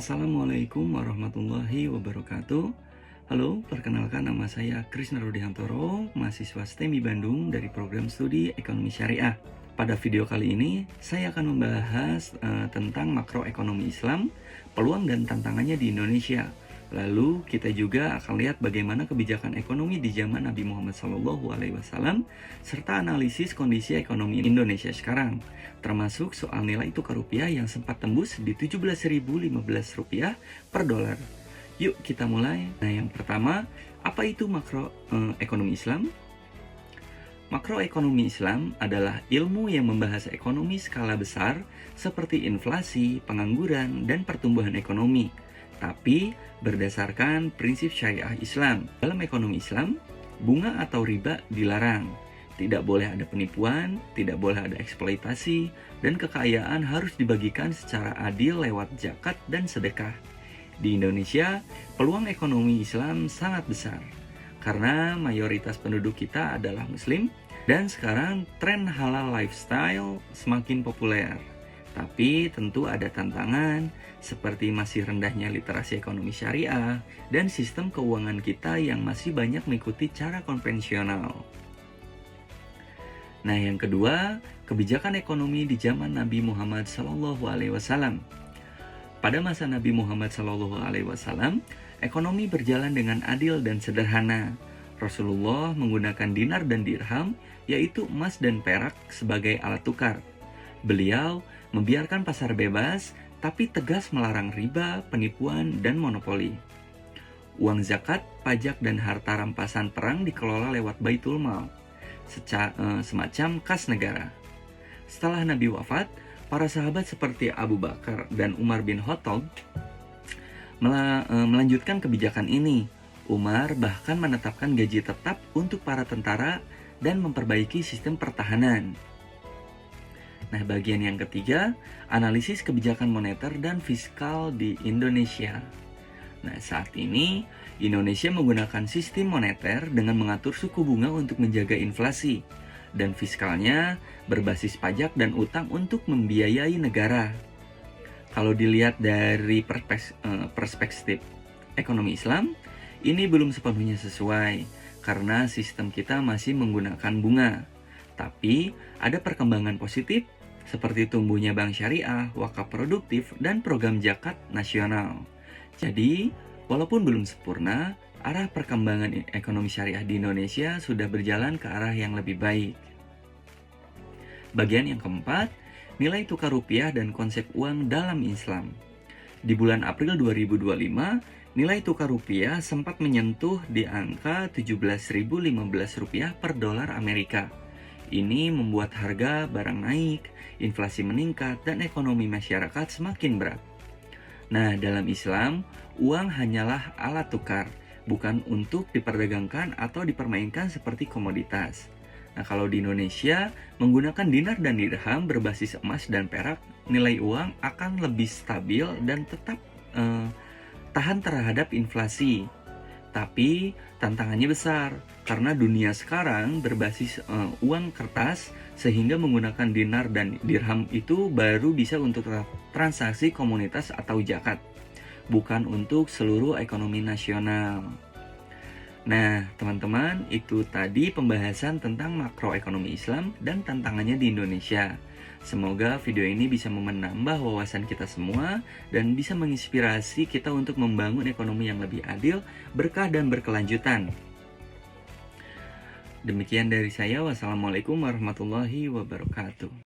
Assalamualaikum warahmatullahi wabarakatuh. Halo, perkenalkan nama saya Krisna Rudihantoro, mahasiswa STEMI Bandung dari program studi Ekonomi Syariah. Pada video kali ini, saya akan membahas tentang makroekonomi Islam, peluang dan tantangannya di Indonesia. Lalu kita juga akan lihat bagaimana kebijakan ekonomi di zaman Nabi Muhammad SAW, serta analisis kondisi ekonomi Indonesia sekarang, termasuk soal nilai tukar rupiah yang sempat tembus di 17.015 rupiah per dolar. Yuk kita mulai. Nah, yang pertama, apa itu makroekonomi Islam? Makroekonomi Islam adalah ilmu yang membahas ekonomi skala besar seperti inflasi, pengangguran, dan pertumbuhan ekonomi, tapi berdasarkan prinsip syariah Islam. Dalam ekonomi Islam, bunga atau riba dilarang. Tidak boleh ada penipuan, tidak boleh ada eksploitasi, dan kekayaan harus dibagikan secara adil lewat zakat dan sedekah. Di Indonesia, peluang ekonomi Islam sangat besar karena mayoritas penduduk kita adalah Muslim, dan sekarang tren halal lifestyle semakin populer. Tapi tentu ada tantangan seperti masih rendahnya literasi ekonomi syariah dan sistem keuangan kita yang masih banyak mengikuti cara konvensional. Nah, yang kedua, kebijakan ekonomi di zaman Nabi Muhammad SAW. Pada masa Nabi Muhammad SAW, ekonomi berjalan dengan adil dan sederhana. Rasulullah menggunakan dinar dan dirham, yaitu emas dan perak, sebagai alat tukar. Beliau membiarkan pasar bebas, tapi tegas melarang riba, penipuan, dan monopoli. Uang zakat, pajak, dan harta rampasan perang dikelola lewat Baitul Mal, semacam kas negara. Setelah Nabi wafat, para sahabat seperti Abu Bakar dan Umar bin Khattab melanjutkan kebijakan ini. Umar bahkan menetapkan gaji tetap untuk para tentara dan memperbaiki sistem pertahanan. Nah, bagian yang ketiga, analisis kebijakan moneter dan fiskal di Indonesia. Nah, saat ini Indonesia menggunakan sistem moneter dengan mengatur suku bunga untuk menjaga inflasi, dan fiskalnya berbasis pajak dan utang untuk membiayai negara. Kalau dilihat dari perspektif ekonomi Islam, ini belum sepenuhnya sesuai karena sistem kita masih menggunakan bunga. Tapi ada perkembangan positif seperti tumbuhnya bank syariah, wakaf produktif, dan program zakat nasional. Jadi, walaupun belum sempurna, arah perkembangan ekonomi syariah di Indonesia sudah berjalan ke arah yang lebih baik. Bagian yang keempat, nilai tukar rupiah dan konsep uang dalam Islam. Di bulan April 2025, nilai tukar rupiah sempat menyentuh di angka 17.015 rupiah per dolar Amerika. Ini membuat harga barang naik, inflasi meningkat, dan ekonomi masyarakat semakin berat. Nah, dalam Islam, uang hanyalah alat tukar, bukan untuk diperdagangkan atau dipermainkan seperti komoditas. Nah, kalau di Indonesia, menggunakan dinar dan dirham berbasis emas dan perak, nilai uang akan lebih stabil dan tetap tahan terhadap inflasi. Tapi tantangannya besar karena dunia sekarang berbasis uang kertas, sehingga menggunakan dinar dan dirham itu baru bisa untuk transaksi komunitas atau zakat, bukan untuk seluruh ekonomi nasional. Nah, teman-teman, itu tadi pembahasan tentang makroekonomi Islam dan tantangannya di Indonesia. Semoga video ini bisa menambah wawasan kita semua dan bisa menginspirasi kita untuk membangun ekonomi yang lebih adil, berkah, dan berkelanjutan. Demikian dari saya. Wassalamualaikum warahmatullahi wabarakatuh.